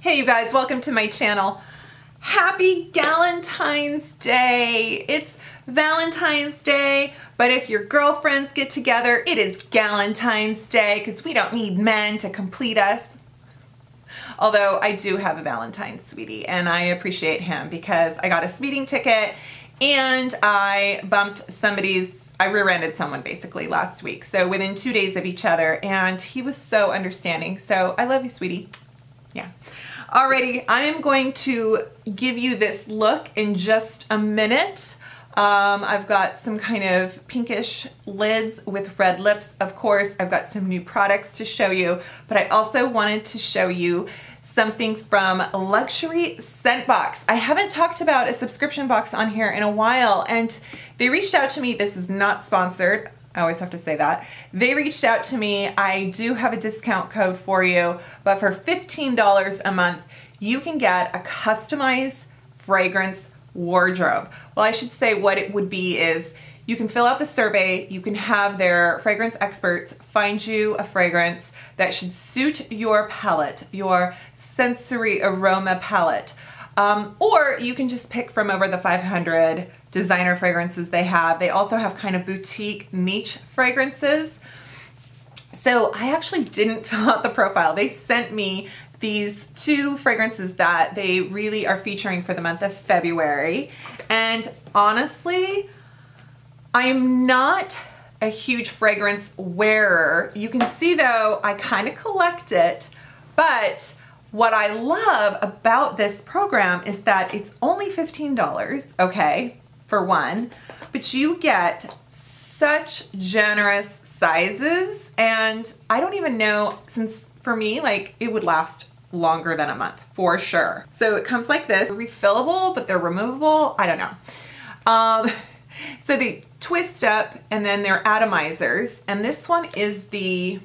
Hey you guys, welcome to my channel. Happy Galentine's Day. It's Valentine's Day, but if your girlfriends get together, it is Galentine's Day because we don't need men to complete us. Although I do have a Valentine sweetie and I appreciate him because I got a speeding ticket and I rear-ended someone basically last week. So within 2 days of each other, and he was so understanding. So I love you, sweetie. Yeah. Alrighty, I am going to give you this look in just a minute. I've got some kind of pinkish lids with red lips. Of course, I've got some new products to show you, but I also wanted to show you something from Luxury Scent Box. I haven't talked about a subscription box on here in a while, and they reached out to me. This is not sponsored. I always have to say that. They reached out to me. I do have a discount code for you, but for $15 a month, you can get a customized fragrance wardrobe. Well, I should say what it would be is you can fill out the survey, you can have their fragrance experts find you a fragrance that should suit your palette, your sensory aroma palette. Or you can just pick from over the 500 designer fragrances they have. They also have kind of boutique niche fragrances. So I actually didn't fill out the profile. They sent me these two fragrances that they really are featuring for the month of February. And honestly, I'm not a huge fragrance wearer. You can see though, I kind of collect it, but what I love about this program is that it's only $15, okay, for one, but you get such generous sizes, and I don't even know, since for me, like, it would last longer than a month, for sure. So it comes like this, refillable, but they're removable, I don't know. So they twist up, and then they're atomizers, and this one is the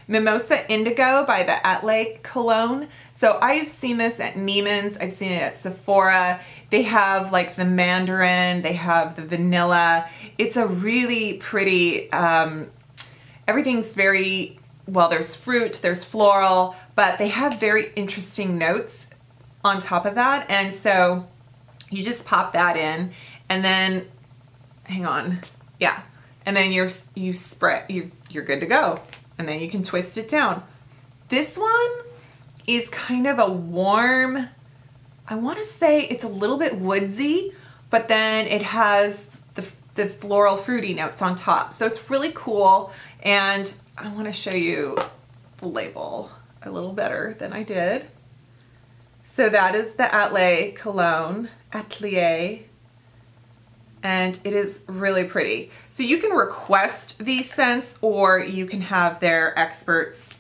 Mimosa Indigo by the ARGH cologne. So I've seen this at Neiman's, I've seen it at Sephora. They have like the mandarin, they have the vanilla. It's a really pretty, everything's very, well, there's fruit, there's floral, but they have very interesting notes on top of that. And so you just pop that in and then, hang on, yeah. And then you're good to go. And then you can twist it down. This one is kind of a warm, I want to say it's a little bit woodsy, but then it has the floral fruity notes on top. So it's really cool. And I want to show you the label a little better than I did. So that is the ARGH cologne, Atelier. And it is really pretty. So you can request these scents or you can have their experts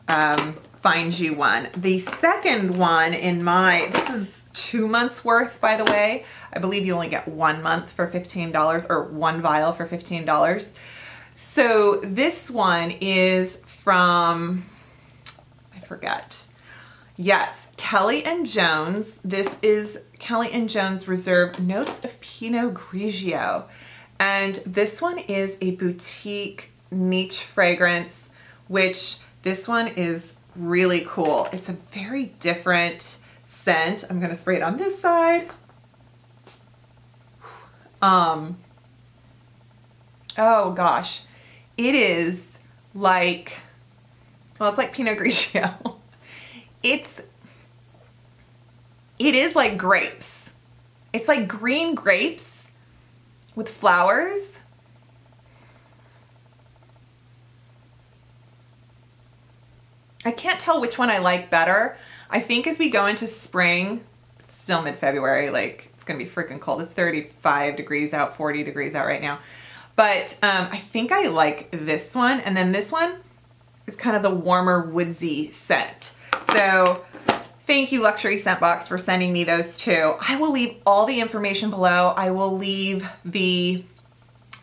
find you one. The second one in this is 2 months worth, by the way. I believe you only get 1 month for $15 or one vial for $15. So this one is from, I forget. Yes, Kelly & Jones. This is Kelly & Jones Reserve Notes of Pinot Grigio. And this one is a boutique niche fragrance, which this one is really cool. It's a very different scent. I'm gonna spray it on this side. Oh gosh. It is like, well, it's like Pinot Grigio. It is like grapes. It's like green grapes with flowers. I can't tell which one I like better. I think as we go into spring, it's still mid-February, like it's gonna be freaking cold. It's 35 degrees out, 40 degrees out right now. But I think I like this one. And then this one is kind of the warmer woodsy scent. So thank you, Luxury Scent Box, for sending me those two. I will leave all the information below. I will leave the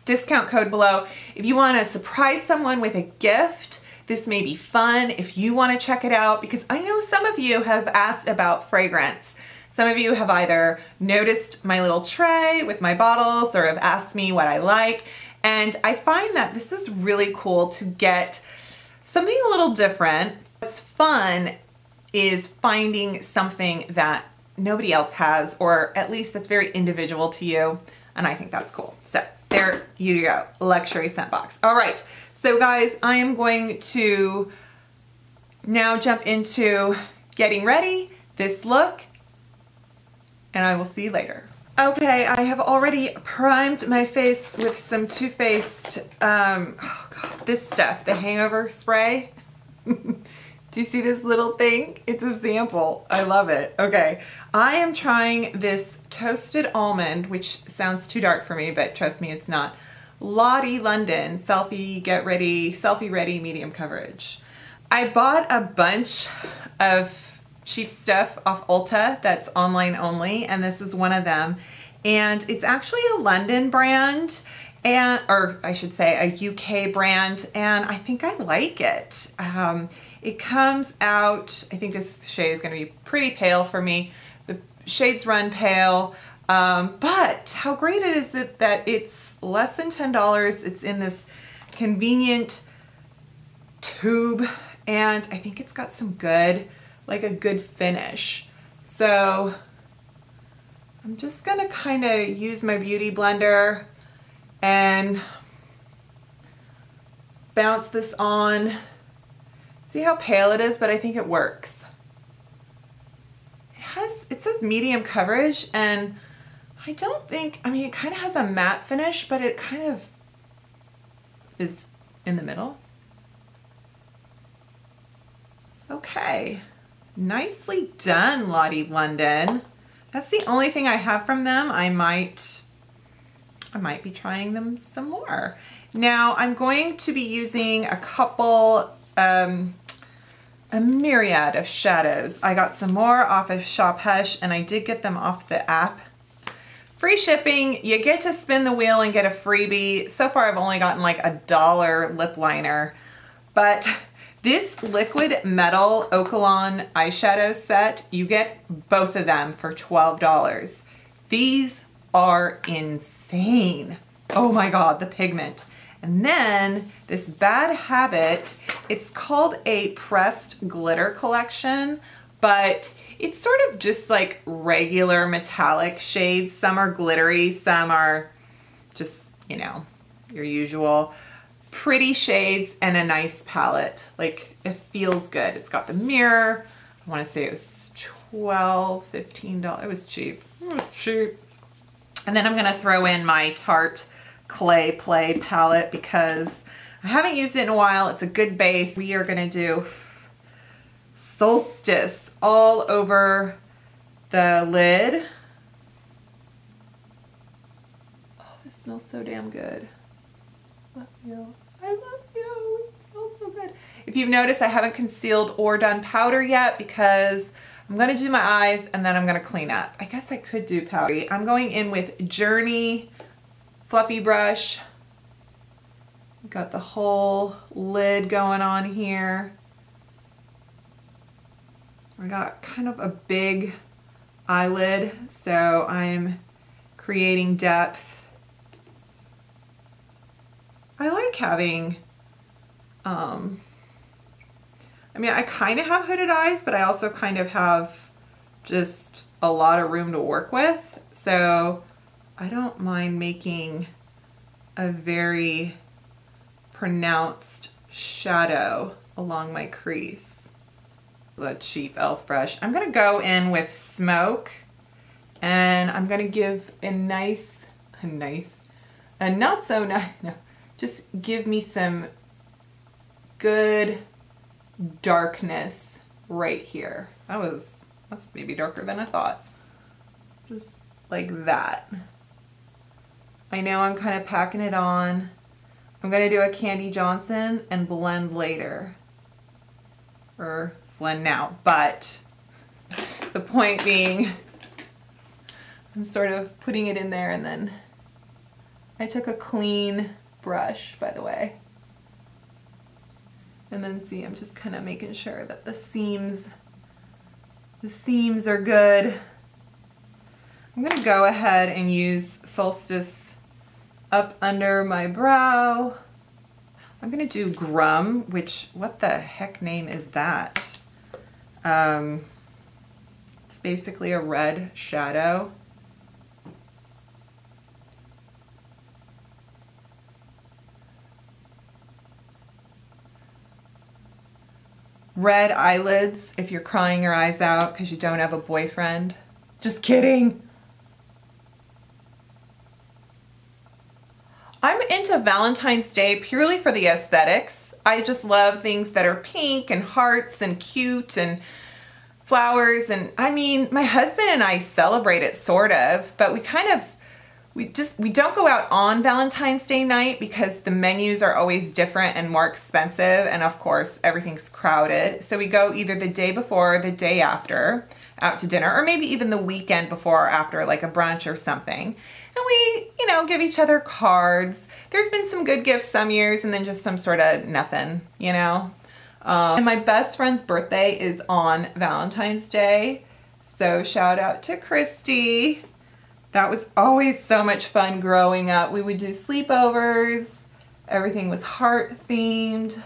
discount code below. If you want to surprise someone with a gift, this may be fun if you want to check it out, because I know some of you have asked about fragrance. Some of you have either noticed my little tray with my bottles or have asked me what I like. And I find that this is really cool to get something a little different. What's fun is finding something that nobody else has, or at least that's very individual to you. And I think that's cool. So there you go, luxury scent box. All right, so guys, I am going to now jump into getting ready, this look, and I will see you later. Okay, I have already primed my face with some Too Faced, oh God, this stuff, the hangover spray. Do you see this little thing? It's a sample. I love it. Okay, I am trying this toasted almond, which sounds too dark for me, but trust me, it's not. Lottie London Selfie Get Ready, Selfie Ready Medium Coverage. I bought a bunch of cheap stuff off Ulta that's online only, and this is one of them. And it's actually a London brand, or I should say a UK brand, and I think I like it. It comes out, I think this shade is going to be pretty pale for me. The shades run pale, but how great is it that it's less than $10. It's in this convenient tube, and I think it's got some good, like a good finish. So I'm just gonna kind of use my beauty blender and bounce this on. See how pale it is, but I think it works. It says medium coverage, and I don't think, I mean, it kind of has a matte finish, but it kind of is in the middle. Okay, nicely done, Lottie London. That's the only thing I have from them. I might be trying them some more. Now I'm going to be using a couple, a myriad of shadows. I got some more off of Shop Hush, and I did get them off the app. Free shipping, you get to spin the wheel and get a freebie. So far I've only gotten like $1 lip liner, but this liquid metal Okalon eyeshadow set, you get both of them for $12. These are insane. Oh my God, the pigment. And then this Bad Habit, it's called a pressed glitter collection, but it's sort of just like regular metallic shades. Some are glittery, some are just, you know, your usual pretty shades and a nice palette. Like, it feels good. It's got the mirror. I want to say it was $12, $15. It was cheap. It was cheap. And then I'm going to throw in my Tarte Clay Play palette because I haven't used it in a while. It's a good base. We are going to do Solstice all over the lid. Oh, this smells so damn good. Love you. I love you. It smells so good. If you've noticed, I haven't concealed or done powder yet because I'm going to do my eyes and then I'm going to clean up. I guess I could do powder. I'm going in with Journey fluffy brush. Got the whole lid going on here. I got kind of a big eyelid, so I'm creating depth. I like having, I mean, I kind of have hooded eyes, but I also kind of have just a lot of room to work with. So I don't mind making a very pronounced shadow along my crease. The cheap e.l.f. brush. I'm gonna go in with Smoke, and I'm gonna give a nice, not so nice, no, just give me some good darkness right here. That's maybe darker than I thought. Just like that. I know I'm kind of packing it on. I'm gonna do a Candy Johnson and blend later. Or blend now, but the point being, I'm sort of putting it in there, and then I took a clean brush, by the way. And then see, I'm just kind of making sure that the seams are good. I'm gonna go ahead and use Solstice up under my brow. I'm gonna do Grwm, which, what the heck name is that? It's basically a red shadow. Red eyelids if you're crying your eyes out because you don't have a boyfriend. Just kidding. I'm into Valentine's Day purely for the aesthetics. I just love things that are pink and hearts and cute and flowers. And I mean, my husband and I celebrate it sort of, but we don't go out on Valentine's Day night because the menus are always different and more expensive, and of course everything's crowded. So we go either the day before or the day after out to dinner, or maybe even the weekend before or after, like a brunch or something. And we, you know, give each other cards. There's been some good gifts some years and then just some sort of nothing, you know. And my best friend's birthday is on Valentine's Day. So shout out to Christy. That was always so much fun growing up. We would do sleepovers. Everything was heart themed.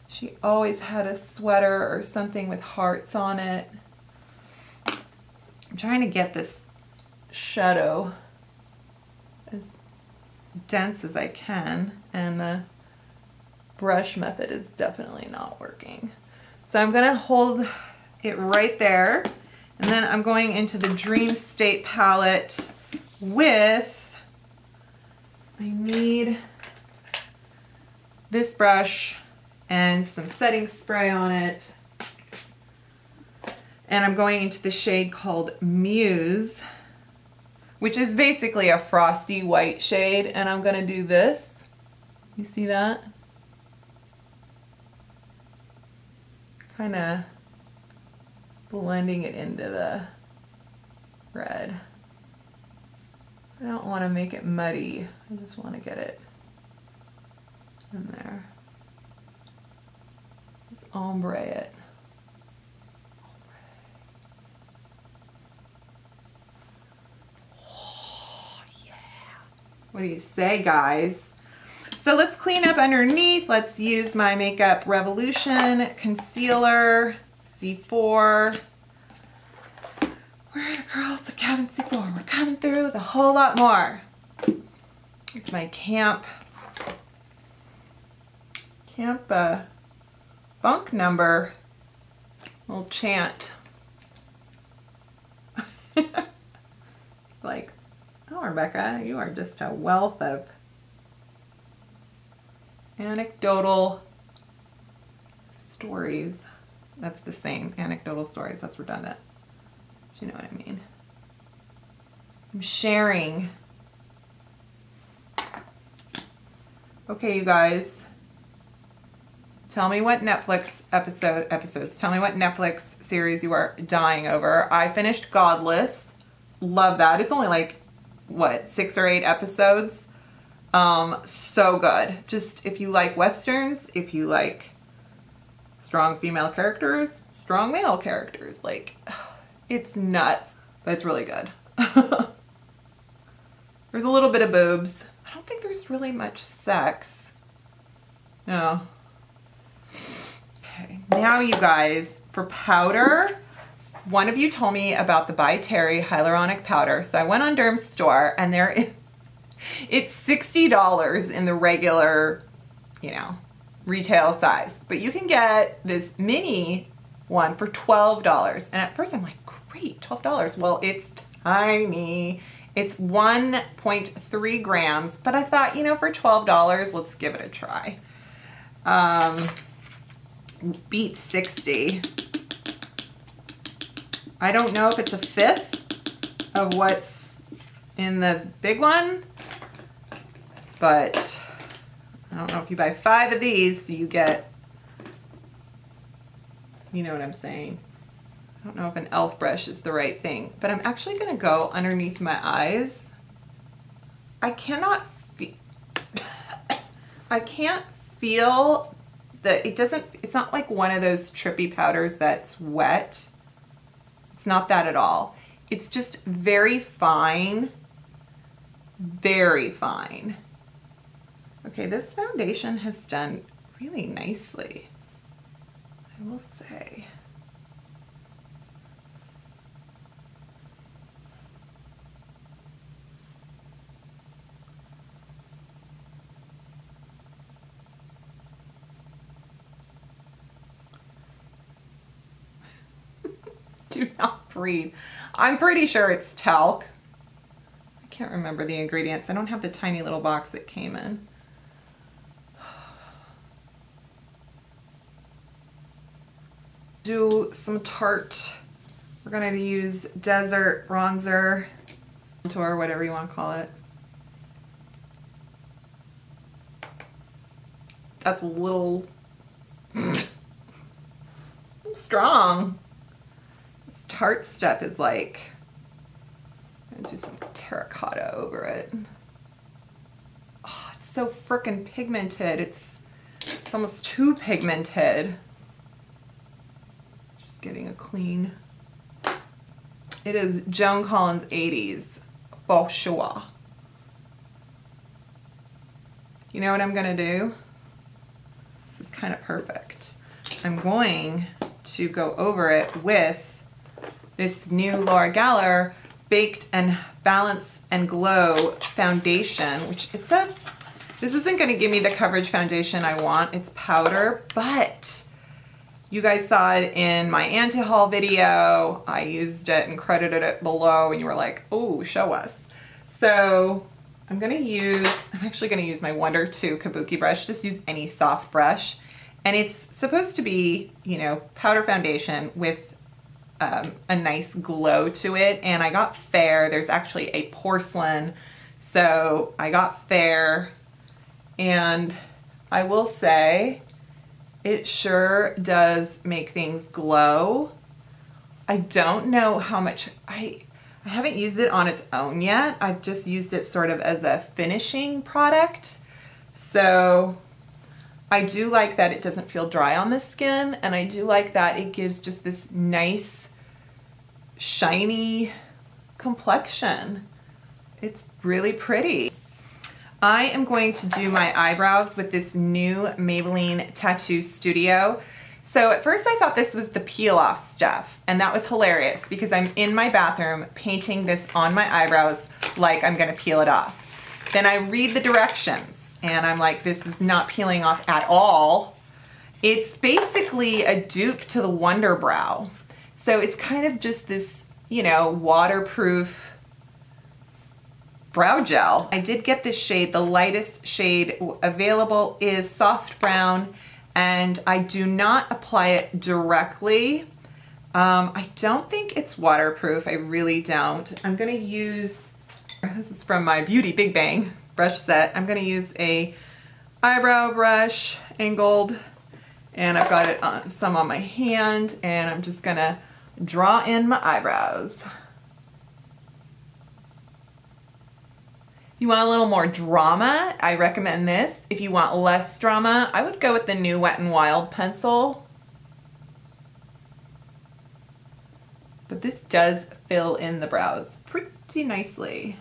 She always had a sweater or something with hearts on it. I'm trying to get this shadow as dense as I can, and the brush method is definitely not working. So I'm gonna hold it right there. And then I'm going into the Dream State palette with, I need this brush and some setting spray on it. And I'm going into the shade called Muse, which is basically a frosty white shade. And I'm gonna do this. You see that? Kinda blending it into the red. I don't want to make it muddy. I just want to get it in there. Just ombre it. Oh, yeah. What do you say, guys? So let's clean up underneath. Let's use my Makeup Revolution concealer. C4. Where are the girls of Cabin C4? We're coming through with a whole lot more. It's my camp funk number. Little chant. Like, oh, Rebecca, you are just a wealth of anecdotal stories. That's the same. Anecdotal stories. That's redundant. You know what I mean. I'm sharing. Okay, you guys. Tell me what Netflix episodes. Tell me what Netflix series you are dying over. I finished Godless. Love that. It's only like, what, 6 or 8 episodes. So good. Just if you like Westerns, if you like strong female characters, strong male characters. Like, it's nuts, but it's really good. There's a little bit of boobs. I don't think there's really much sex. No. Okay, now you guys, for powder, one of you told me about the By Terry hyaluronic powder. So I went on Derm's store and there is, it's $60 in the regular, you know, retail size, but you can get this mini one for $12. And at first I'm like, great, $12. Well, it's tiny. It's 1.3 grams, but I thought, you know, for $12, let's give it a try. Beat 60. I don't know if it's a fifth of what's in the big one, but I don't know if you buy 5 of these, you get, you know what I'm saying. I don't know if an e.l.f. brush is the right thing, but I'm actually gonna go underneath my eyes. I can't feel that it's not like one of those trippy powders that's wet. It's not that at all. It's just very fine, very fine. Okay, this foundation has done really nicely, I will say. do not breathe. I'm pretty sure it's talc. I can't remember the ingredients. I don't have the tiny little box it came in. Do some Tarte. We're gonna use Desert Bronzer, or whatever you want to call it. That's a little strong. This Tarte stuff is like, I'm gonna do some terracotta over it. Oh, it's so frickin' pigmented. It's almost too pigmented. Just getting a clean. It is Joan Collins 80s for sure. You know what I'm gonna do? This is kind of perfect. I'm going to go over it with this new Laura Geller Baked and Balance and Glow foundation, which this isn't going to give me the coverage foundation I want. It's powder, but you guys saw it in my anti-haul video. I used it and credited it below and you were like, oh, show us. So I'm actually going to use my Wonder 2 Kabuki brush. Just use any soft brush. And it's supposed to be, you know, powder foundation with a nice glow to it. And I got Fair. There's actually a porcelain. So I got Fair. And I will say it sure does make things glow. I don't know how much, I haven't used it on its own yet. I've just used it sort of as a finishing product. So I do like that it doesn't feel dry on the skin, and I do like that it gives just this nice, shiny complexion. It's really pretty. I am going to do my eyebrows with this new Maybelline Tattoo Studio. So at first I thought this was the peel off stuff, and that was hilarious because I'm in my bathroom painting this on my eyebrows like I'm gonna peel it off. Then I read the directions and I'm like, this is not peeling off at all. It's basically a dupe to the Wonder Brow. So it's kind of just this, you know, waterproof brow gel. I did get this shade. The lightest shade available is soft brown, and I do not apply it directly. I don't think it's waterproof. I really don't. I'm gonna use, this is from my Beauty Big Bang brush set. I'm gonna use a eyebrow brush, angled, and I've got it on, some on my hand, and I'm just gonna draw in my eyebrows. You want a little more drama, I recommend this. If you want less drama, I would go with the new Wet n Wild pencil. But this does fill in the brows pretty nicely.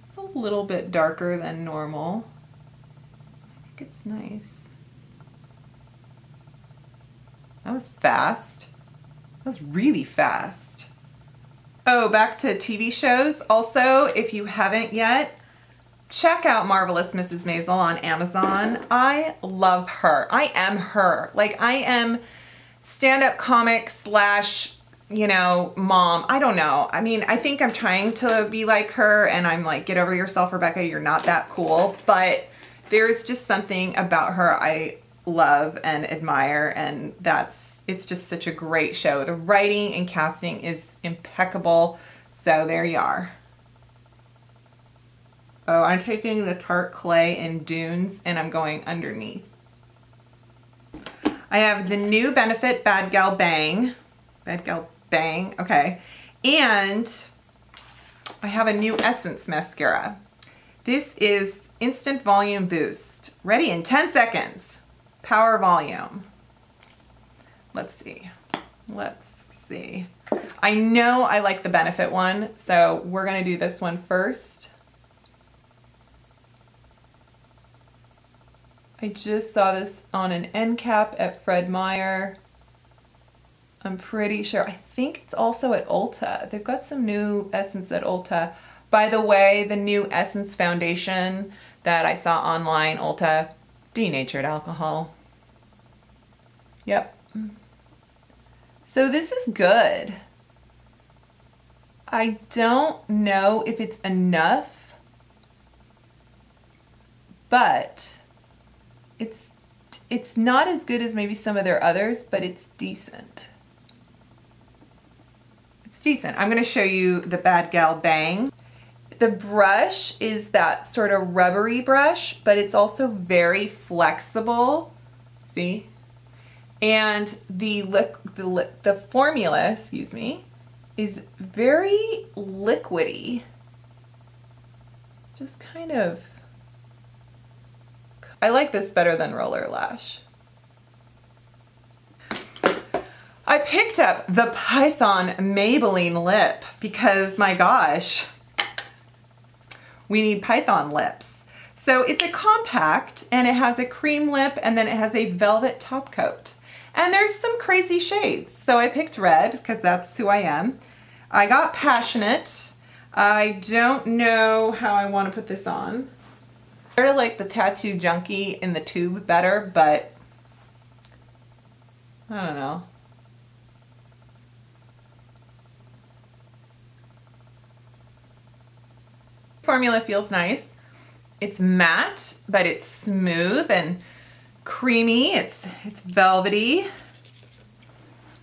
It's a little bit darker than normal. I think it's nice. That was fast. That was really fast. Oh, back to TV shows. Also, if you haven't yet, check out Marvelous Mrs. Maisel on Amazon. I love her. I am her. Like, I am stand-up comic slash, you know, mom. I don't know. I mean, I think I'm trying to be like her, and I'm like, get over yourself, Rebecca. You're not that cool. But there's just something about her I love and admire, and it's just such a great show. The writing and casting is impeccable. So there you are. Oh, I'm taking the Tarte Clay in Dunes and I'm going underneath. I have the new Benefit Bad Gal Bang. Bad Gal Bang, okay. And I have a new Essence mascara. This is Instant Volume Boost. Ready in 10 seconds. Power volume. Let's see. Let's see. I know I like the Benefit one, so we're gonna do this one first. I just saw this on an end cap at Fred Meyer. I'm pretty sure. I think it's also at Ulta. They've got some new Essence at Ulta. By the way, the new Essence foundation that I saw online, Ulta, denatured alcohol. Yep. So this is good. I don't know if it's enough, but it's not as good as maybe some of their others, but it's decent. It's decent. I'm going to show you the Bad Gal Bang. The brush is that sort of rubbery brush, but it's also very flexible. See? And the formula, excuse me, is very liquidy. Just kind of, I like this better than Roller Lash. I picked up the Python Maybelline lip because, my gosh, we need Python lips. So it's a compact and it has a cream lip and then it has a velvet top coat. And there's some crazy shades. So I picked red because that's who I am. I got Passionate. I don't know how I want to put this on. I sort of like the Tattoo Junkie in the tube better, but I don't know. Formula feels nice. It's matte, but it's smooth and creamy. It's velvety.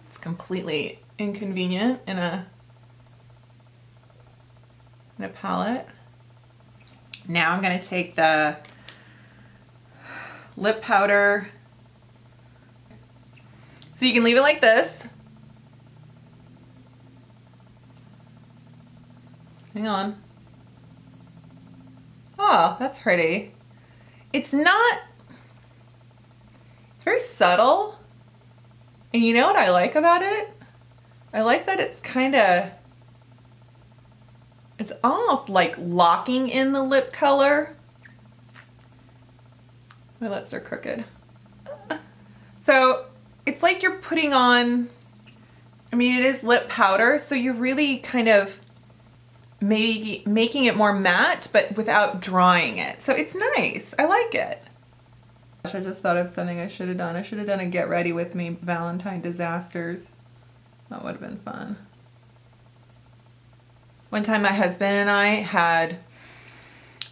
It's completely inconvenient in a palette. Now I'm going to take the lip powder. So you can leave it like this. Hang on. Oh, that's pretty. It's not, it's very subtle. And you know what I like about it? I like that it's kind of, it's almost like locking in the lip color. My lips are crooked. So it's like you're putting on, I mean, it is lip powder, so you're really kind of maybe making it more matte, but without drying it. So it's nice. I like it. I just thought of something I should have done. I should have done a Get Ready With Me Valentine Disasters. That would have been fun. One time my husband and I had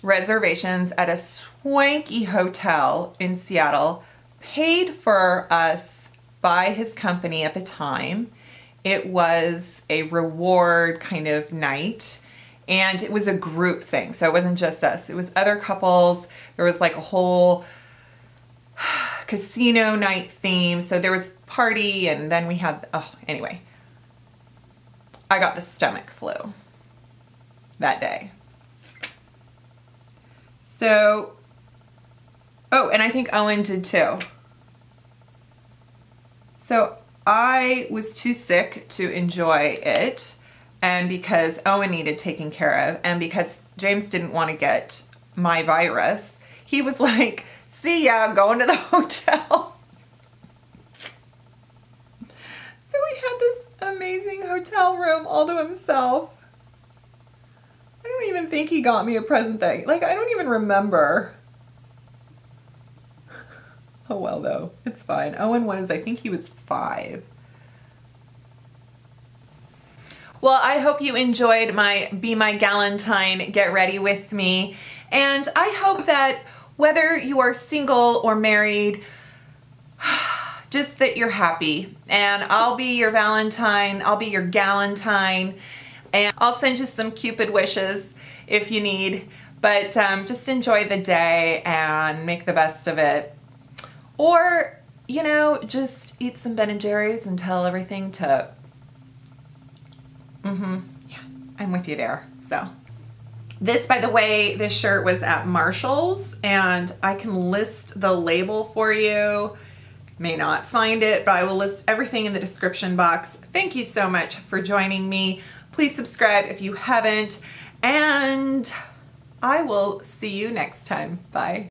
reservations at a swanky hotel in Seattle, paid for us by his company at the time. It was a reward kind of night. And it was a group thing, so it wasn't just us. It was other couples. There was like a whole casino night theme. So there was party, and then we had, oh, anyway. I got the stomach flu that day. So, oh, and I think Owen did too. So I was too sick to enjoy it. And because Owen needed taken care of, and because James didn't want to get my virus, he was like, see ya, going to the hotel. So he had this amazing hotel room all to himself. I don't even think he got me a present that, like, I don't even remember. Oh well though, it's fine. Owen was, I think he was 5. Well, I hope you enjoyed my Be My Galentine Get Ready With Me. And I hope that whether you are single or married, just that you're happy. And I'll be your Valentine, I'll be your Galentine, and I'll send you some Cupid wishes if you need. But just enjoy the day and make the best of it. Or, you know, just eat some Ben & Jerry's and tell everything to yeah, I'm with you there. So this, by the way, this shirt was at Marshall's, and I can list the label for you. May not find it, but I will list everything in the description box. Thank you so much for joining me. Please subscribe if you haven't, and I will see you next time. Bye.